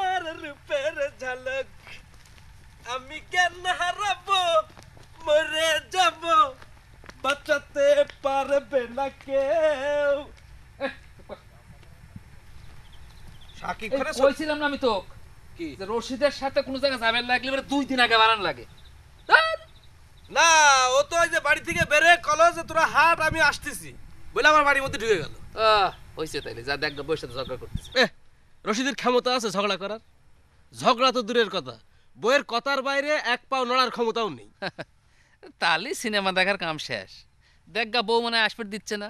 তোমার রূপের ঝলক আমি জ্ঞান হারাবো মরে যাব বাঁচাতে পারবে না কেউ সাকিব কইছিলাম না আমি তো কি যে রশিদের সাথে কোনো জায়গায় যাবেন লাগলে এবারে 2 দিন আগে বাড়ান লাগে না ও তো ওই যে বাড়ি থেকে বেরে কলো যে তোরা হাট আমি আসতেছি বলে আমার বাড়ির মধ্যে ঢুকে গেল হইছে তাইলে যা দেখ বইয়ের সাথে ঝগড়া করতেছে রশিদের ক্ষমতা আছে ঝগড়া করার ঝগড়া তো দূরের কথা বইয়ের কথার বাইরে এক পাও নড়ার ক্ষমতাও নেই তাহলে সিনেমা দেখার কাম শেষ দেখগা বউ মনে হয় আসপেট দিচ্ছে না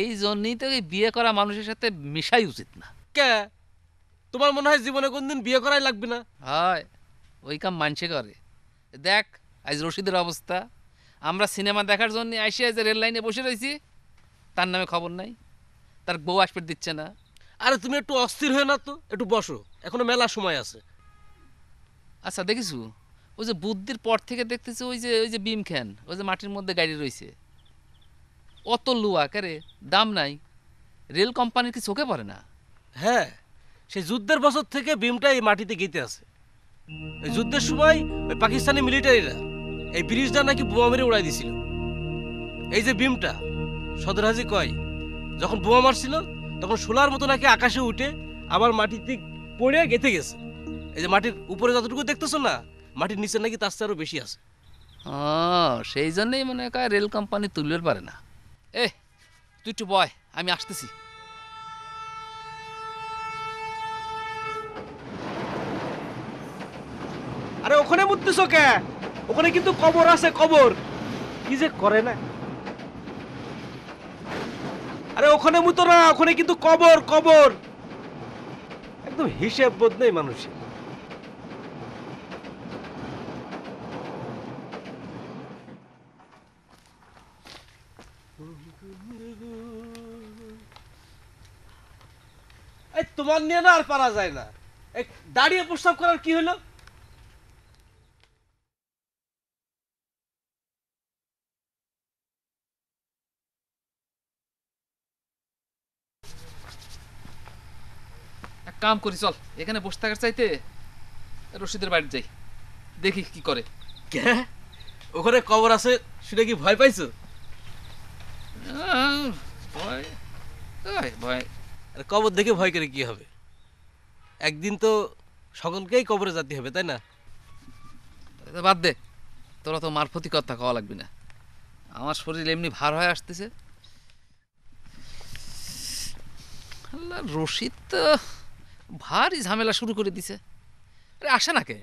এই জন্যই তো এই বিয়ে করা মানুষের সাথে মিশাই উচিত না কে তোমার মনে হয় জীবনে কোনদিন বিয়ে করাই লাগবে না হয় ওই কাম মানছে করে দেখ আজ রশিদের অবস্থা আমরা সিনেমা দেখার জন্য আইসে যে রেল লাইনে বসে রয়েছি তার নামে খবর নাই তার বউ আসপেট দিচ্ছে না আরে তুমি একটু অস্থির হয়ে না তো একটু বসো এখনো মেলা সময় আছে আচ্ছা দেখিস ওই যে বুদ্ধির পর থেকে দেখতেছি ওই যে বিম খান ওই যে মাটির মধ্যে গাড়ি রয়েছে অত লুয়া কারে দাম নাই রেল কোম্পানির কি চোখে পড়ে না হ্যাঁ সেই যুদ্ধের বছর থেকে বিমটা এই মাটিতে গেঁথে আছে এই যুদ্ধের সময় ওই পাকিস্তানি মিলিটারিরা এই ব্রিজটা নাকি বোমা মেরে উড়াই দিছিল এই যে বিমটা সদর হাজি কয় যখন বোমা মারছিল তখন শোলার মতো নাকি আকাশে উঠে আবার মাটিতে পড়ে গেঁথে গেছে এই যে মাটির উপরে যতটুকু দেখতেছো না মাটির নিচে নাকি তার চেয়ে আরো বেশি আছে সেই জন্যই মনে হয় রেল কোম্পানি তুলতে পারে না তুই একটু বয় আমি আসতেছি আরে ওখানে মুততেছো কে ওখানে কিন্তু কবর আছে কবর কি যে করে না আরে ওখানে মুতো না ওখানে কিন্তু কবর কবর একদম হিসেব বোধ নেই মানুষের এই তোমার নিয়ে না আর পারা যায় না দাঁড়িয়ে প্রস্তাব করার কি হলো এক কাম করি চল এখানে বসে থাকার চাইতে রশিদের বাড়ি যাই দেখি কি করে কে ওখানে কবর আছে শুনে কি ভয় পাইছো ভয় ভয় আর কবর দেখে ভয় করে কি হবে একদিন তো সকলকেই কবরে যেতে হবে তাই না বাদ দে তোরা তো মারফতি কথা খাওয়া লাগবে না আমার শরীর এমনি ভার হয়ে আসতেছে রশিদ তো ভারী ঝামেলা শুরু করে দিছে আরে আসে না কে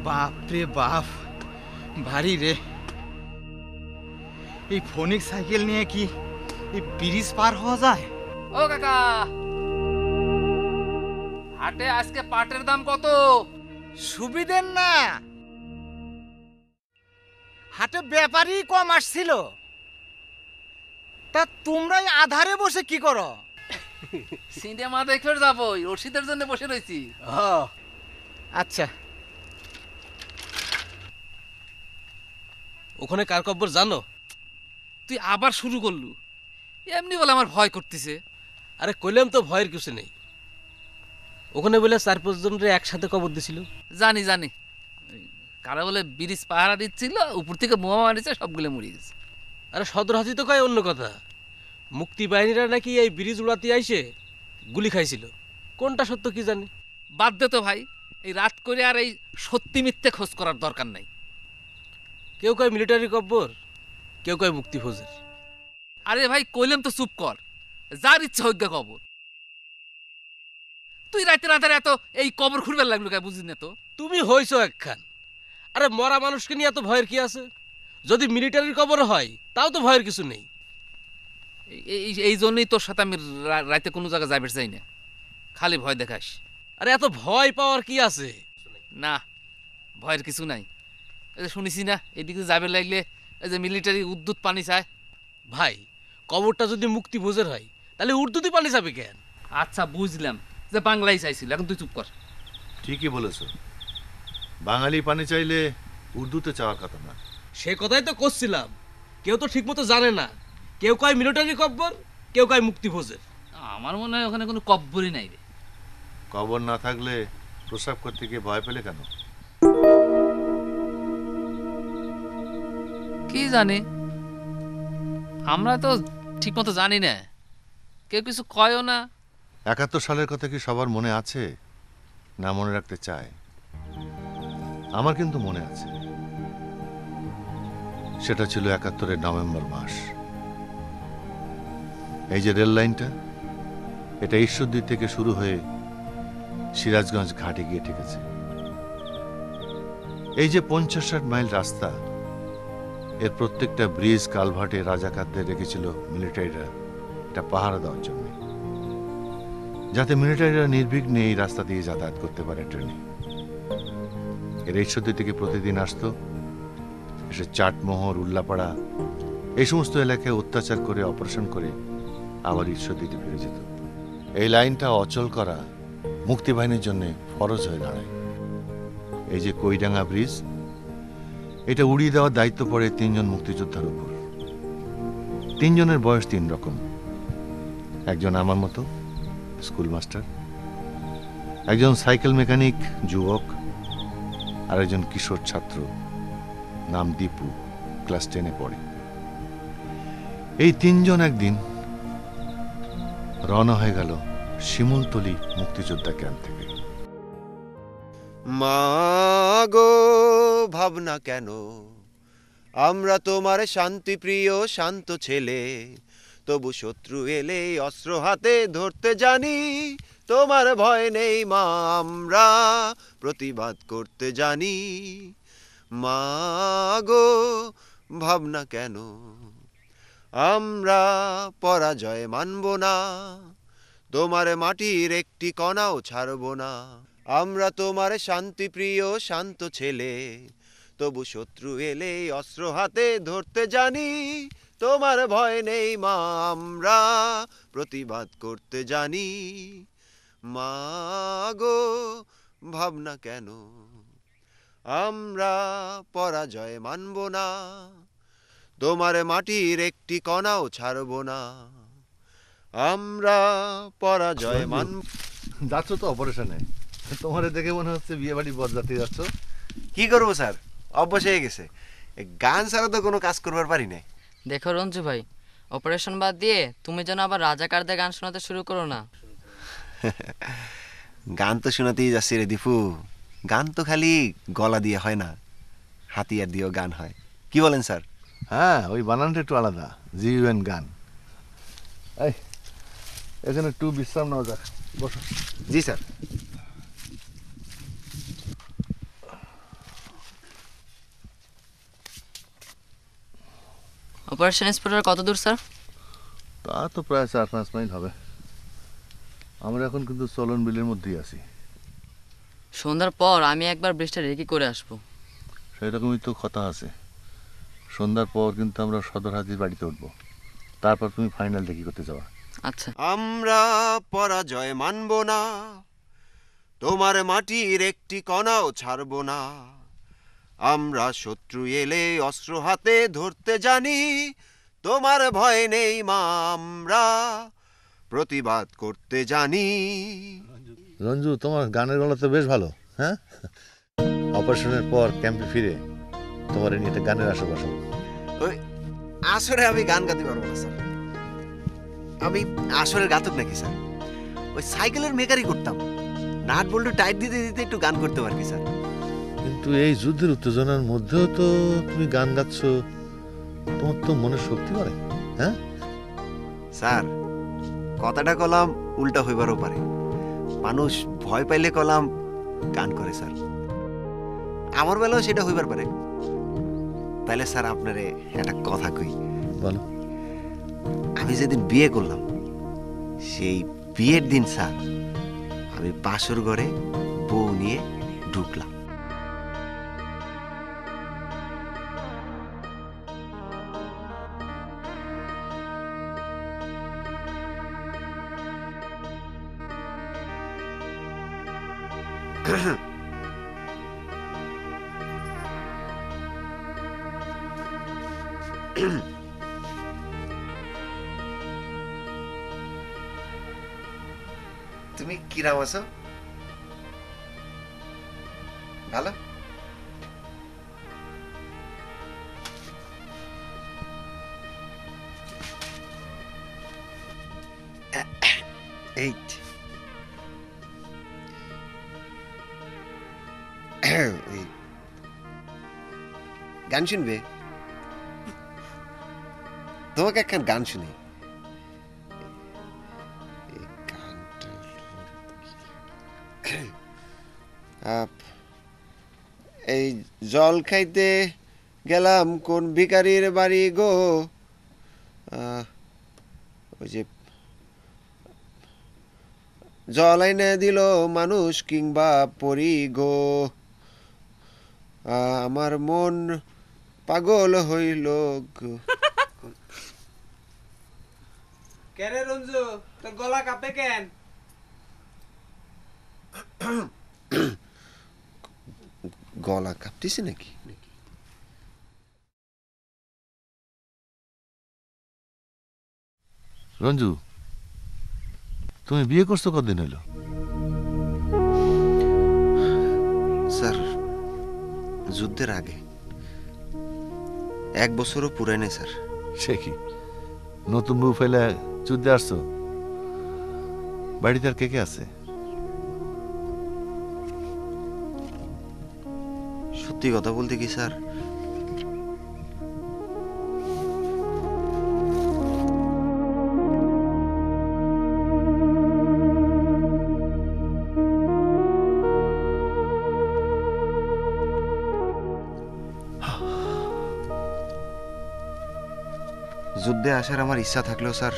বাপ রে বাপ ভারী রে এই ফোনিক সাইকেল নিয়ে কি এই ব্রিজ পার হওয়া যায় ও কাকা হাটে আজকে পাটের দাম কত সুবিধের না হাটে ব্যাপারই কম আসছিল তা তোমরাই আধারে বসে কি করো সিনেমা দেখে যাবো রশিদের জন্য বসে রয়েছি আচ্ছা ওখানে কার কবর জানো তুই আবার শুরু করলু এমনি বলে আমার ভয় করতেছে আরে কইলাম তো ভয়ের কিছু নেই ওখানে বলে 4-5 জনের একসাথে কবর দিছিল জানি জানি কারা বলে ব্রিজ পাহারা দিচ্ছিল উপর থেকে বোমা মারিছে সবগুলো মরে গেছে আরে সদর হাজি তো কয় অন্য কথা মুক্তি বাহিনীরা নাকি এই ব্রিজ উড়াতে আইসে গুলি খাইছিল কোনটা সত্য কি জানি বাদ দে তো ভাই এই রাত করে আর এই সত্যি মিথ্যে খোঁজ করার দরকার নাই কেউ কয় মিলিটারি কবর কেউ কয় মুক্তি ফৌজের আরে ভাই কইলাম তো চুপ কর যার ইচ্ছা হইগা কবর তুই রাতে রাতে এত এই কবর খুঁড়বার লাগলো কে বুঝি না তো তুমি হইছো একখান আরে মরা মানুষকে নিয়ে এত ভয়ের কি আছে যদি মিলিটারির কবর হয় তাও তো ভয়ের কিছু নেই এই জন্যই তোর সাথে আমি রাতে কোনো জায়গায় যাবে চাই না খালি ভয় দেখাস আরে এত ভয় পাওয়ার কি আছে না ভয়ের কিছু নাই এই যে শুনিছি না এদিকে যাবে লাগলে এই যে মিলিটারি উদ্যুৎ পানি চায় ভাই কবরটা যদি মুক্তি ভোজের হয় তাহলে উর্দুতে পানি যাবে কেন? আচ্ছা বুঝলাম যে বাংলাই চাইছিল, এখন তুই চুপ কর। ঠিকই বলেছ, বাঙালি পানি চাইলে উর্দুতে চাওয়ার কথা না। সে কথাই তো করছিলাম, কেউ তো ঠিকমতো জানে না। কেউ কয় মিলিটারি কব্বর, কেউ কয় মুক্তি ভোজের। আমার মনে হয় ওখানে কোনো কব্বরই নাই রে। কবর না থাকলে প্রসাব করতে গিয়ে ভয় পেলে কেন? কি জানি, আমরা তো ঠিক মতো জানি না, কেউ কিছু কয়ও না। 71 সালের কথা কি সবার মনে আছে, না মনে রাখতে চায়? আমার কিন্তু মনে আছে। সেটা ছিল 71-এর নভেম্বর মাস। এই যে রেল লাইনটা, এটা ঈশ্বরদী থেকে শুরু হয়ে সিরাজগঞ্জ ঘাটে গিয়ে ঠেকেছে। এই যে 50-60 মাইল রাস্তা, এর প্রত্যেকটা ব্রিজ কালভার্টে রাজাকারদের রেখেছিল মিলিটারিরা এটা পাহারা দেওয়ার জন্য, যাতে মিলিটারিরা নির্বিঘ্নে এই রাস্তা দিয়ে যাতায়াত করতে পারে ট্রেনে। এর ঈশ্বরদী থেকে প্রতিদিন আসতো, এসে চাটমোহর, উল্লাপাড়া এই সমস্ত এলাকায় অত্যাচার করে অপারেশন করে আবার ঈশ্বরদীতে ফিরে যেত। এই লাইনটা অচল করা মুক্তিবাহিনীর জন্য ফরজ হয়ে দাঁড়ায়। এই যে কৈডাঙ্গা ব্রিজ, এটা উড়িয়ে দেওয়ার দায়িত্ব পড়ে 3 জন মুক্তিযোদ্ধার উপর। 3 জনের বয়স 3 রকম। একজন আমার মতো স্কুল মাস্টার, একজন সাইকেল মেকানিক যুবক, আর একজন কিশোর ছাত্র নাম দীপু, ক্লাস 10-এ পড়ে। এই 3 জন একদিন রওনা হয়ে গেল শিমুলতলি মুক্তিযোদ্ধা ক্যাম্প থেকে। মাগো ভাবনা কেন, আমরা তোমার শান্তিপ্রিয় শান্ত ছেলে, তবু শত্রু এলে অস্ত্র হাতে ধরতে জানি, তোমার ভয় নেই মা, আমরা প্রতিবাদ করতে জানি। মাগো ভাবনা কেন, আমরা পরাজয় মানব না, তোমার মাটির একটি কণাও ছাড়ব না। আমরা তোমার শান্তিপ্রিয় শান্ত ছেলে, তবু শত্রু এলে অস্ত্র হাতে ধরতে জানি, তোমার ভয় নেই মা, আমরা প্রতিবাদ করতে জানি। মাগো ভাবনা কেন, আমরা পরাজয় মানব না, তোমার মাটির একটি কণাও ছাড়ব না। আমরা পরাজয় মানব। যাচ্ছ তো অপারেশনে, তোমার দেখে মনে হচ্ছে বিয়ে বাড়ি বরযাত্রী যাচ্ছ। কি করবো স্যার, অভ্যাস হয়ে গেছে। গান ছাড়া তো কোনো কাজ করবার পারি না। দেখো রঞ্জু ভাই, অপারেশন বাদ দিয়ে তুমি যেন আবার রাজাকারদের গান শোনাতে শুরু করো না। গান তো শোনাতেই যাচ্ছি রে দীপু, গান তো খালি গলা দিয়ে হয় না, হাতিয়ার দিয়েও গান হয়। কি বলেন স্যার? হ্যাঁ, ওই বানানটা একটু আলাদা, জিউএন গান। এই এখানে একটু বিশ্রাম নেওয়া যাক, বসো। জি স্যার। অপারেশন স্পটার কত দূর স্যার? তা তো প্রায় 4-5 মাইল হবে। আমরা এখন কিন্তু চলন বিলের মধ্যেই আছি। সন্ধ্যার পর আমি একবার ব্রিজটা রেকি করে আসবো। সেরকমই তো কথা আছে। সন্ধ্যার পর কিন্তু আমরা সদর হাজির বাড়িতে উঠবো, তারপর তুমি ফাইনাল দেখি করতে যাওয়া। আচ্ছা। আমরা পরাজয় মানব না, তোমার মাটির একটি কণাও ছাড়ব না, আমরা শত্রু এলে অস্ত্র হাতে ধরতে জানি, তোমার ভয় নেই মা, আমরা প্রতিবাদ করতে জানি। রঞ্জু, তোমার গানের গলা তো বেশ ভালো। হ্যাঁ, অপারেশনের পর ক্যাম্পে ফিরে তোমার নিয়ে একটা গানের আসর বসাবো। ওই আসরে আমি গান গাতে পারবো না স্যার, আমি আসরের গাতক নাকি স্যার? ওই সাইকেলের মেকারি করতাম, নাট বল্টু টাইট দিতে দিতে একটু গান করতে পারি স্যার। কিন্তু এই যুদ্ধের উত্তেজনার মধ্যেও তো তুমি গান গাচ্ছ, তোমার তো মনে শক্তি করে। হ্যাঁ স্যার, কথাটা কলাম উল্টা হইবারও পারে, মানুষ ভয় পাইলে কলাম গান করে স্যার, আমার বেলাও সেটা হইবার পারে। তাইলে স্যার আপনারে একটা কথা কই। বলো। আমি যেদিন বিয়ে করলাম, সেই বিয়ের দিন স্যার আমি বাসর ঘরে বউ নিয়ে ঢুকলাম। তুমি কিরাম আছো? ভালো? এই এই, গান শুনবে? তোমাকে একখান গান শুনি। এই গানটা এই জল খাইতে গেলাম কোন ভিখারির বাড়ি গো, ওই যে জল এনে দিল মানুষ কিংবা পরি গো, আমার মন পাগল হইল গো। কেরে রঞ্জু, তোর গলা কাঁপে কেন? গলা কাঁপতেছে নাকি? রঞ্জু, তুমি বিয়ে করছো কতদিন হলো? স্যার, যুদ্ধের আগে 1 বছরও পুরাই নাই স্যার। সে কি, নতুন বউ ফেলে যুদ্ধে আসছো? বাড়িতে আর কে কে আছে? সত্যি কথা বলতে কি স্যার, যুদ্ধে আসার আমার ইচ্ছা থাকলেও স্যার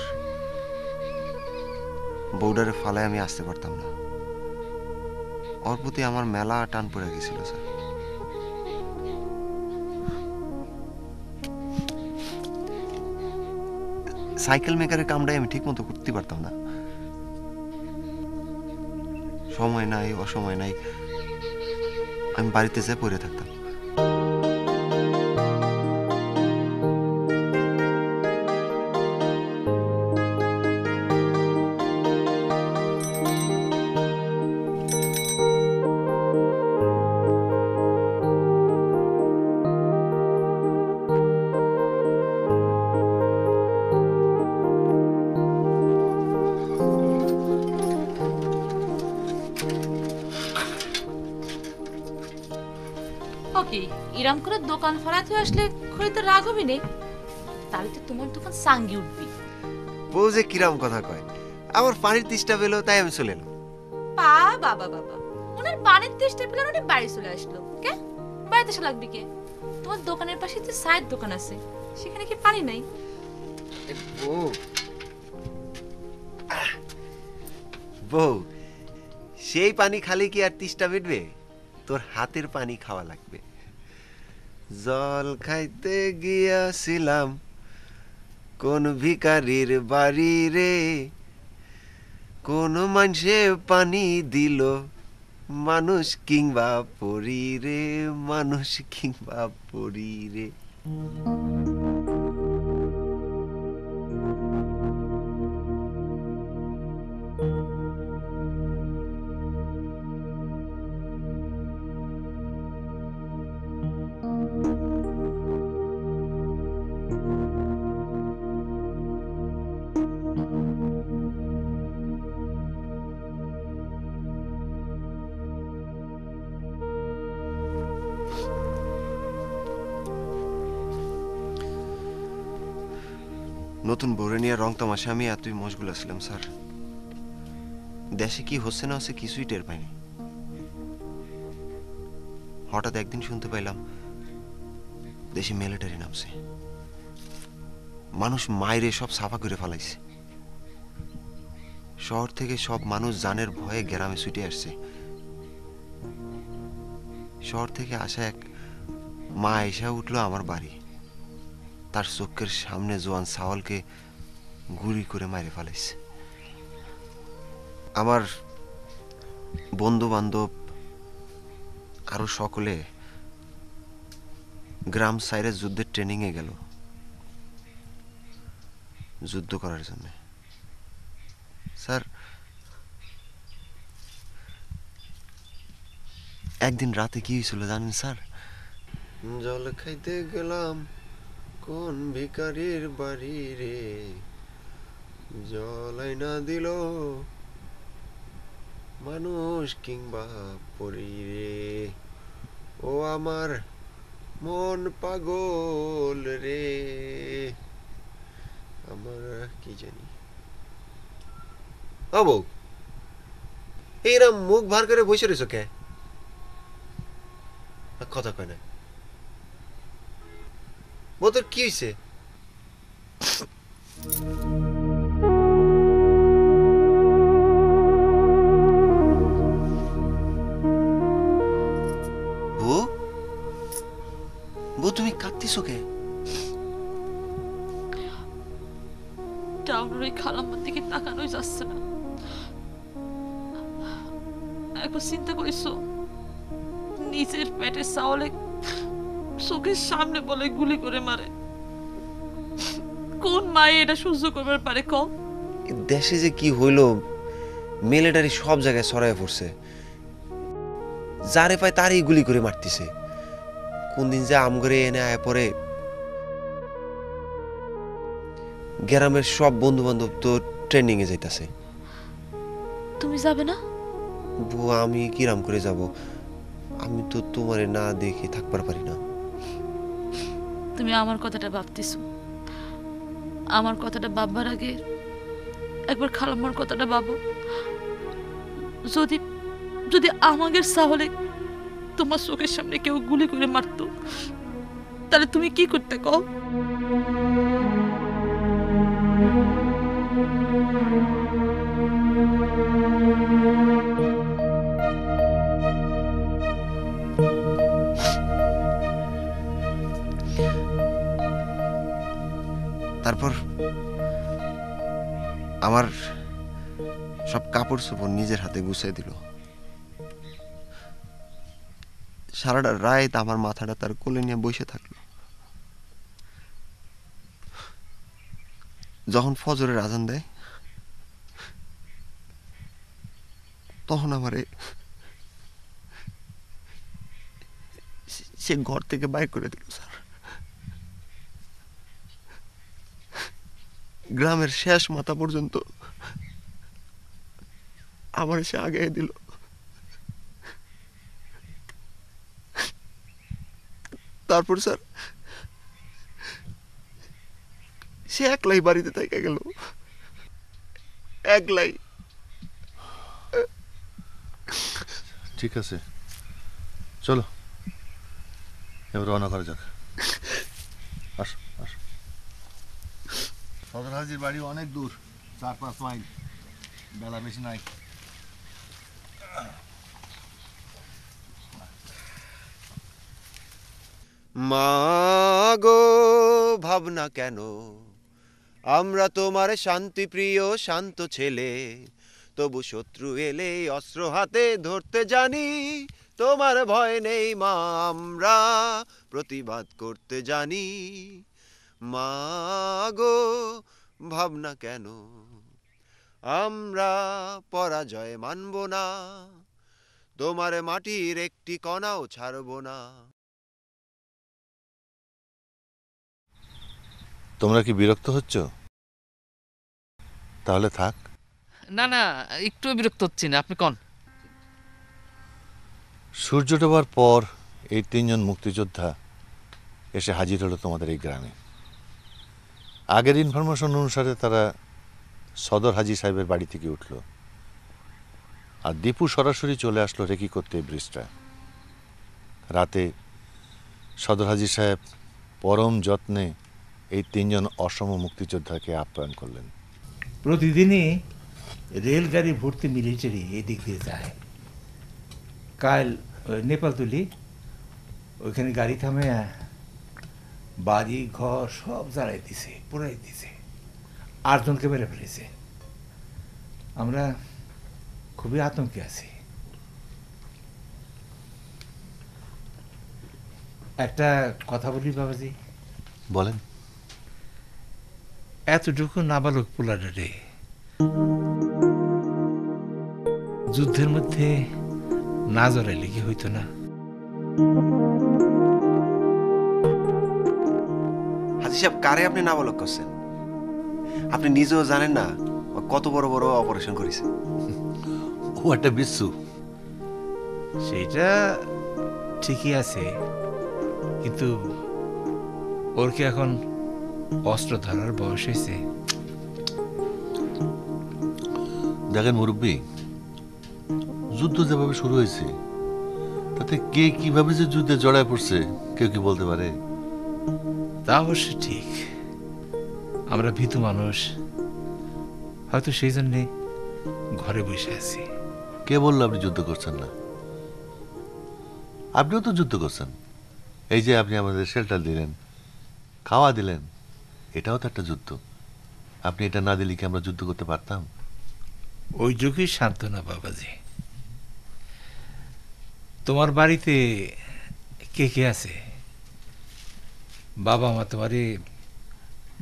বর্ডারে ফালায় আমি আসতে পারতাম না। ওর প্রতি আমার মেলা টান পড়ে গেছিল স্যার। সাইকেল মেকারের কামটাই আমি ঠিক মতো করতে পারতাম না। সময় নাই, অসময় নাই, আমি বাড়িতে যেয়ে পড়ে থাকতাম। ওকে, ইরাম করে দোকান ফাড়াতে আসলে খরিদ্দার রাগ হবে নে, তাহলে তো তোমার দোকান সাঙ্গি উঠবি। বউ যে কিরাম কথা কয়, আমার পানির তেষ্টা পেলো তাই আমি চলে এলাম। পা বাবা বাবা, ওনার পানির তেষ্টা পেলে উনি বাড়ি চলে আসলো কে? বাড়িতে এসে লাগবে কে? তোমার দোকানের পাশে যে চায়ের দোকান আছে সেখানে কি পানি নাই? বউ, বউ, সেই পানি খালি কি আর তেষ্টা মিটবে? তোর হাতের পানি খাওয়া লাগবে। জল খাইতে গিয়াছিলাম কোন ভিখারির বাড়ি রে, কোন মানুষে পানি দিল মানুষ কিংবা পরি রে, মানুষ কিংবা পরি রে। নতুন বউরে নিয়ে রং তামাশা আমি এতই মশগুল ছিলাম স্যার, দেশে কি হচ্ছে না হচ্ছে কিছুই টের পাইনি। হঠাৎ একদিন শুনতে পাইলাম দেশে মিলিটারি নামছে, মানুষ মাইরে সব সাফা করে ফেলাইছে। শহর থেকে সব মানুষ জানের ভয়ে গ্রামে ছুটে আসছে। শহর থেকে আসা এক মা এসে উঠলো আমার বাড়ি, তার চোখের সামনে জোয়ান সাওয়ালকে গুলি করে মারে ফেলাইছে। আমার বন্ধু বান্ধব আরো সকলে গ্রাম সাইরে যুদ্ধের ট্রেনিংয়ে গেল, যুদ্ধ করার জন্য। স্যার, একদিন রাতে কি হয়েছিল জানেন স্যার? জল খাইতে গেলাম কোন ভিখারির বাড়ি রে, জল না দিল মানুষ কিংবা পরি রে, ও আমার মন পাগল রে, আমার কি জানি। ও বউ, এইরকম মুখ ভার করে বসে রয়েছ কে? কথা কয় না। বউ, তোর কি হয়েছে? বউ, বউ তুমি কাঁদতেছো কে? টাউনের ওই খালাম্মার দিকে তাকানোই যাচ্ছে না। একবার চিন্তা করিস, নিজের পেটের চাওয়ালে চোখের সামনে বলে গুলি করে মারে। কোন মায়ে এটা সহ্য করবার পারে কম? দেশে যে কি হইলো, মিলিটারি সব জায়গায় ছড়ায় পড়ছে, যারে পায় তারই গুলি করে মারতেছে। কোন দিন যে আমগরে এনে আয় পরে, গ্রামের সব বন্ধু বান্ধব তো ট্রেনিং এ যাইতাছে। তুমি যাবে না? বউ, আমি কিরাম করে যাব? আমি তো তোমারে না দেখে থাকবার পারি না। তুমি আমার কথাটা ভাবতেছো, আমার কথাটা ভাববার আগে একবার খালাম্মার কথাটা ভাবো। যদি যদি আমাদের সাহলে তোমার চোখের সামনে কেউ গুলি করে মারতো, তাহলে তুমি কি করতে কও? তারপর আমার সব কাপড় চোপড় নিজের হাতে গুছাই দিল। সারাটা রাত আমার মাথাটা তার কোলে নিয়ে বসে থাকলো। যখন ফজরের আজান দেয়, তখন আমারে সে ঘর থেকে বাইর করে দিল স্যার। গ্রামের শেষ মাথা পর্যন্ত আমার সে আগে দিল। তারপর স্যার সে একলাই বাড়িতে থেকে গেল, একলাই। ঠিক আছে, চলো এবার রওনা করা যাক। আসো আসো। সদর হাজির বাড়ি অনেক দূর, 4-5 মাইল, বেলা বেশি নাই। মাগো ভাবনা কেন, আমরা তোমার শান্তি প্রিয় শান্ত ছেলে, তবু শত্রু এলে অস্ত্র হাতে ধরতে জানি। তোমার ভয় নেই মা, আমরা প্রতিবাদ করতে জানি। মাগো ভাবনা কেন, আমরা পরাজয় মানব না, তোমার মাটির একটি কণাও ছাড়ব না। তোমরা কি বিরক্ত হচ্ছ? তাহলে থাক। না না, একটু বিরক্ত হচ্ছি না, আপনি কন। সূর্য ডোবার পর এই 3 জন মুক্তিযোদ্ধা এসে হাজির হলো তোমাদের এই গ্রামে। আগের ইনফরমেশন অনুসারে তারা সদর হাজি সাহেবের বাড়ি থেকে উঠল, আর দীপু সরাসরি চলে আসলো রেকি করতে এই ব্রিজটা। রাতে সদর হাজি সাহেব পরম যত্নে এই 3 জন অসম মুক্তিযোদ্ধাকে আপ্যায়ন করলেন। প্রতিদিনই রেলগাড়ি ভর্তি মিলিটারি এদিক দিয়ে যায়। কাল নেপালতুলি ওইখানে গাড়ি থামে, বাড়ি ঘর সব জ্বালাই দিছে, পুরাই দিছে, 8 জনকে মেরে ফেলেছে। আমরা খুবই আতঙ্কে আছি। একটা কথা বলি বাবাজি, বলেন। এতটুকু নাবালক পোলাটা রে যুদ্ধের মধ্যে না জড়াইলে কি হইতো না? হাজি সাহেব, কারে আপনি নাবালক করছেন? আপনি নিজেও জানেন না ও কত বড় বড় অপারেশন করেছে। ও একটা বিশ্বু। সেটা ঠিকই আছে, কিন্তু ওর কি এখন অস্ত্র ধরার বয়স হয়েছে? দেখেন মুরব্বী, যুদ্ধ যেভাবে শুরু হয়েছে তাতে কে কিভাবে যে যুদ্ধে জড়ায় পড়ছে কেউ কি বলতে পারে? তা অবশ্য ঠিক। আমরা ভীতু মানুষ, হয়তো সেই জন্যে ঘরে বসে আছি। কে বললো আপনি যুদ্ধ করছেন না? আপনিও তো যুদ্ধ করছেন। এই যে আপনি আমাদের শেল্টার দিলেন, খাওয়া দিলেন, এটাও তো একটা যুদ্ধ। আপনি এটা না দিলে কি আমরা যুদ্ধ করতে পারতাম? ওই যুগই সান্ত্বনা বাবাজি। তোমার বাড়িতে কে কে আছে? বাবা মা তোমারে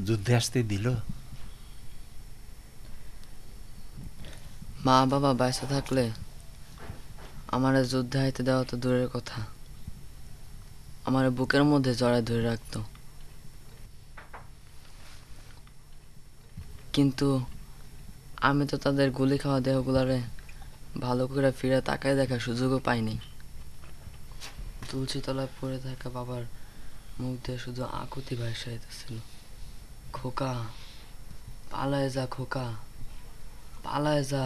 যুদ্ধে আসতে দিল? মা বাবা বাইসা থাকলে আমার যুদ্ধে হাইতে দেওয়া তো দূরের কথা, আমার বুকের মধ্যে জড়ায় ধরে রাখতো। কিন্তু আমি তো তাদের গুলি খাওয়া দেহগুলারে ভালো করে ফিরে তাকায় দেখার সুযোগও পাইনি। তুলসী তলায় পড়ে থাকা বাবার মুখ দিয়ে শুধু আকুতি ভাসা যেতেছিল, খোকা পালায় যা, খোকা পালায় যা।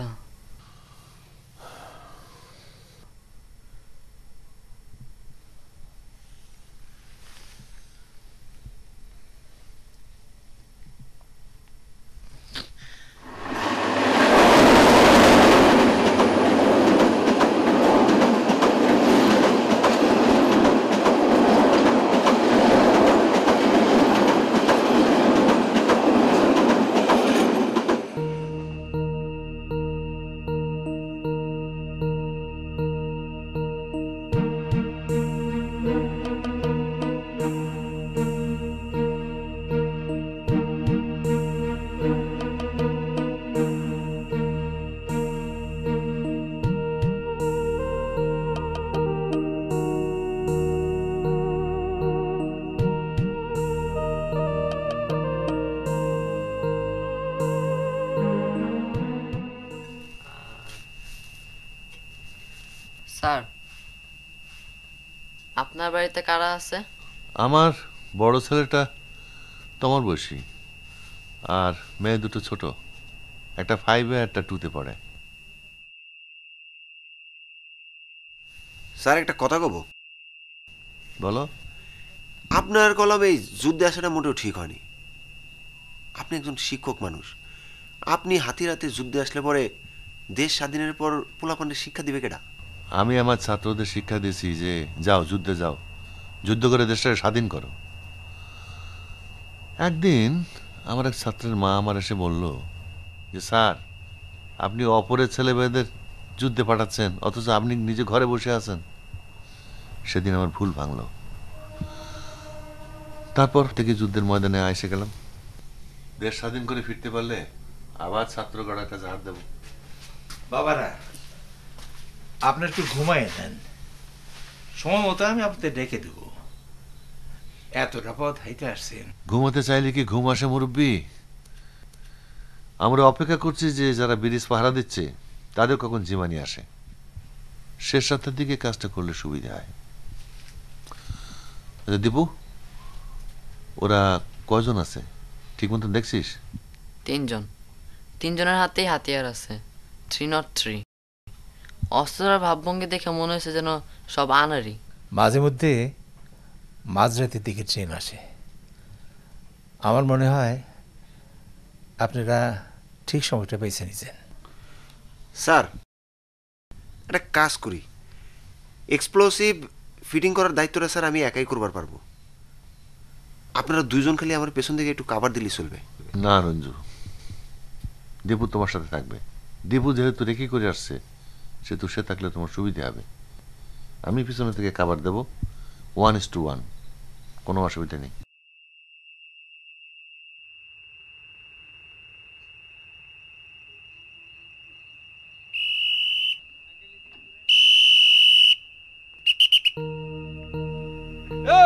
স্যার, আপনার বাড়িতে কারা আছে? আমার বড় ছেলেটা তোমার বয়সী, আর মেয়ে দুটো ছোট, একটা 5-এ একটা 2-তে পড়ে। স্যার, একটা কথা কব। বলো। আপনার কলমে এই যুদ্ধে আসাটা মোটেও ঠিক হয়নি। আপনি একজন শিক্ষক মানুষ, আপনি হাতি রাতে যুদ্ধে আসলে পরে দেশ স্বাধীনের পর পোলাপানের শিক্ষা দিবে কেডা? আমি আমার ছাত্রদের শিক্ষা দিয়েছি যে যাও যুদ্ধে যাও, যুদ্ধ করে দেশটাকে স্বাধীন করো। একদিন আমার এক ছাত্রের মা আমার এসে বলল যে স্যার, আপনি অপরের ছেলে মেয়েদের যুদ্ধে পাঠাচ্ছেন অথচ আপনি নিজে ঘরে বসে আছেন। সেদিন আমার ভুল ভাঙলো। তারপর থেকে যুদ্ধের ময়দানে এসে গেলাম। দেশ স্বাধীন করে ফিরতে পারলে আবার ছাত্র গড়ার কাছে হাত দেবো। বাবারা, আপনার একটু ঘুমায় নেন, সময় মতো আমি আপনাদের ডেকে দেব। এতটা পথ হাইতে আসছেন। ঘুমাতে চাইলে কি ঘুম আসে মুরব্বী? আমরা অপেক্ষা করছি যে যারা ব্রিজ পাহারা দিচ্ছে তাদের কখন জিমানি আসে। শেষ রাতের দিকে কাজটা করলে সুবিধা হয়। আচ্ছা দীপু, ওরা কয়জন আছে ঠিক মতো দেখছিস? 3 জন। 3 জনের হাতেই হাতিয়ার আছে, 303। অস্ত্রের ভাবভঙ্গি দেখে মনে হয়েছে যেন সব আনারি। মাঝে মধ্যে মাঝরাতের দিকে ট্রেন আসে। আমার মনে হয় আপনারা ঠিক সময়টা বেছে নিয়েছেন। স্যার, একটা কাজ করি, এক্সপ্লোসিভ ফিটিং করার দায়িত্বটা স্যার আমি একাই করবার পারবো। আপনারা 2 জন খালি আমার পেছন দিকে একটু কাভার দিলেই চলবে। না রঞ্জু, দীপু তোমার সাথে থাকবে। দীপু যেহেতু রেখি করে আসছে সেহেতু সে থাকলে তোমার সুবিধা হবে। আমি পিছনে থেকে কাভার দেবো 1:1। কোনো অসুবিধা নেই।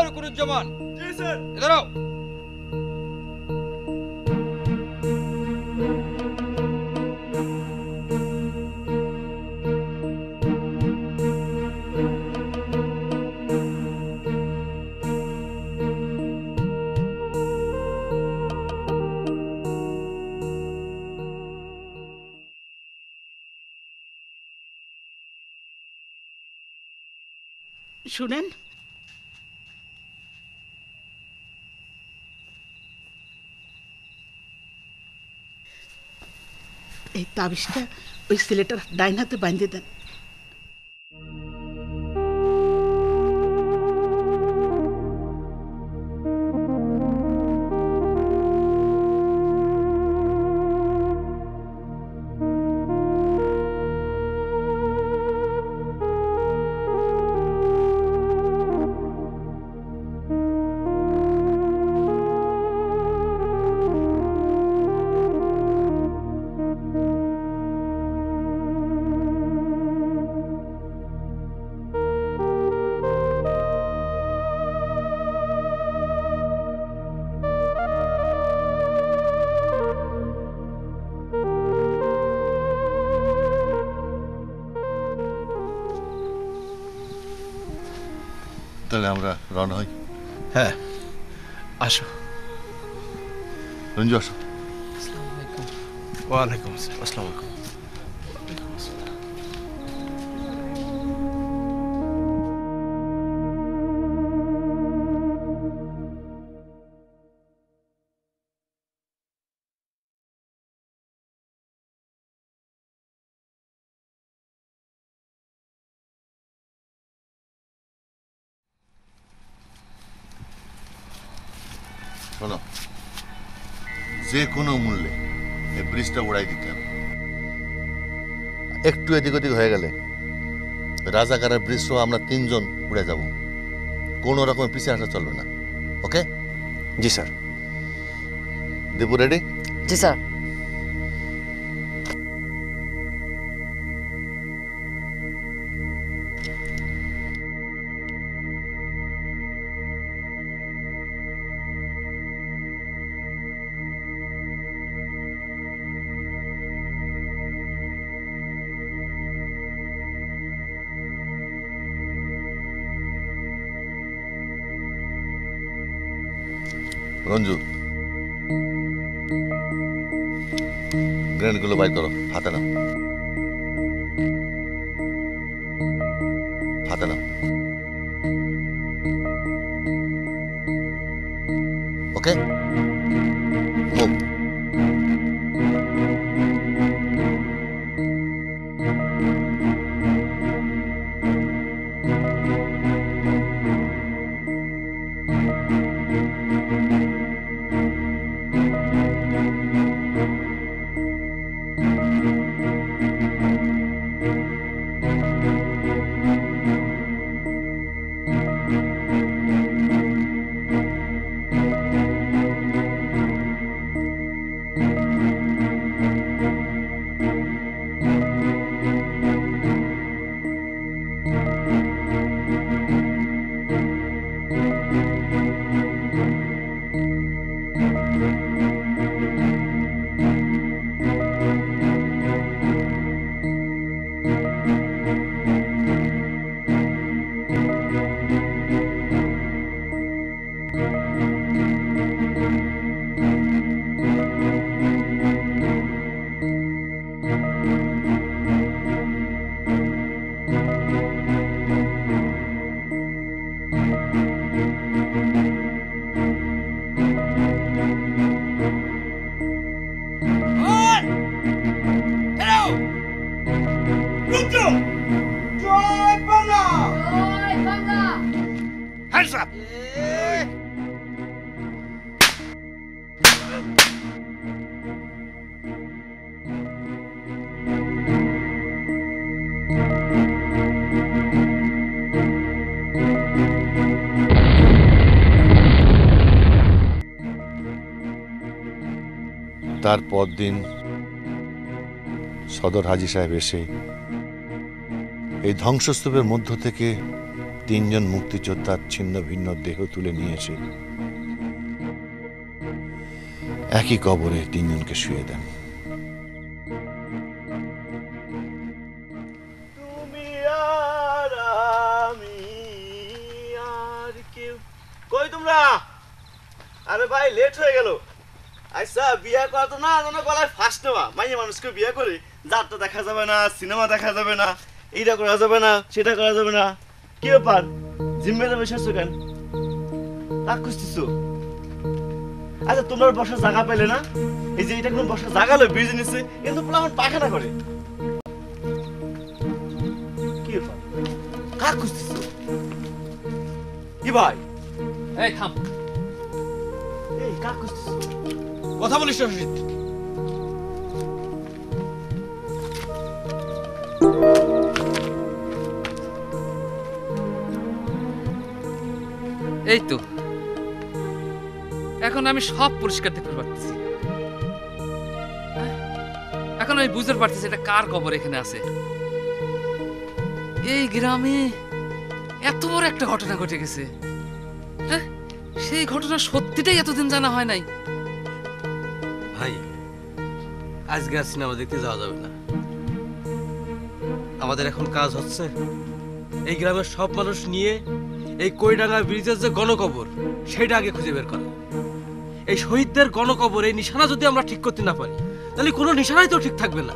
রুকুনুজ্জামান, জি স্যার, ইধর आओ। শুনেন, এই তাবিজটা ওই ছেলেটার ডাইন হাতে বাঁধে দেন। তাহলে আমরা রওনা হই। হ্যাঁ, আসো। রঞ্জু আসো। ওয়ালাইকুম আসসালাম। আসসালামু আলাইকুম। শোনো, যে কোনো মূল্যে এই ব্রিজটা উড়াই দিতে হবে। একটু এদিক ওদিক হয়ে গেলে রাজাকারের ব্রিজ সহ আমরা 3 জন উড়ে যাব। কোনো রকম পিছিয়ে আসা চলবে না। ওকে? জি স্যার। দীপু রেডি? জি স্যার। রঞ্জু, গ্রেনেডগুলো বাইর করো। হাতে নাও, হাতে নাও। ওকে, মুভ। তার পরদিন সদর হাজী সাহেব এসে এই ধ্বংসস্তূপের মধ্য থেকে 3 জন মুক্তিযোদ্ধার ছিন্ন ভিন্ন দেহ তুলে নিয়ে এসে একই কবরে 3 জনকে শুয়ে দেন। তুমি আর আমি আর কেউ কই তোমরা? আরে ভাই লেট হয়ে গেল। আচ্ছা বিয়া করা তো না জানো গলায় ফাঁস নেওয়া, মাইয়া মানুষকে বিয়া করে যাত্রা দেখা যাবে না, সিনেমা দেখা যাবে না, এইটা করা যাবে না, সেটা করা যাবে না। কি ব্যাপার জিম্মেদার বসে আছো কেন? রাগ খুঁজতেছো? আচ্ছা তোমরা বসার জায়গা পেলে না? এই যে এটা কোন বসার জায়গা হলো ব্রিজ নিচে, কিন্তু পুরো আমার পায়খানা করে। কি ব্যাপার কাক খুঁজতেছো? কি ভাই? এই থাম, এই কাক খুঁজতেছো? কথা বলিস না রশিদ। এই তো এখন আমি সব পরিষ্কার দেখতে পারতেছি। এখন আমি বুঝতে পারতেছি এটা কার কবর এখানে আছে। এই গ্রামে এত বড় একটা ঘটনা ঘটে গেছে, হ্যাঁ? সেই ঘটনা সত্যিটাই এতদিন জানা হয় নাই। ভাই আজকে আর সিনেমা দেখতে যাওয়া যাবে না। আমাদের এখন কাজ হচ্ছে এই গ্রামের সব মানুষ নিয়ে এই কইডাঙ্গা ব্রিজের যে গণকবর সেটা আগে খুঁজে বের করা। এই শহীদদের গণকবর এই নিশানা যদি আমরা ঠিক করতে না পারি তাহলে কোনো নিশানাই তো ঠিক থাকবে না।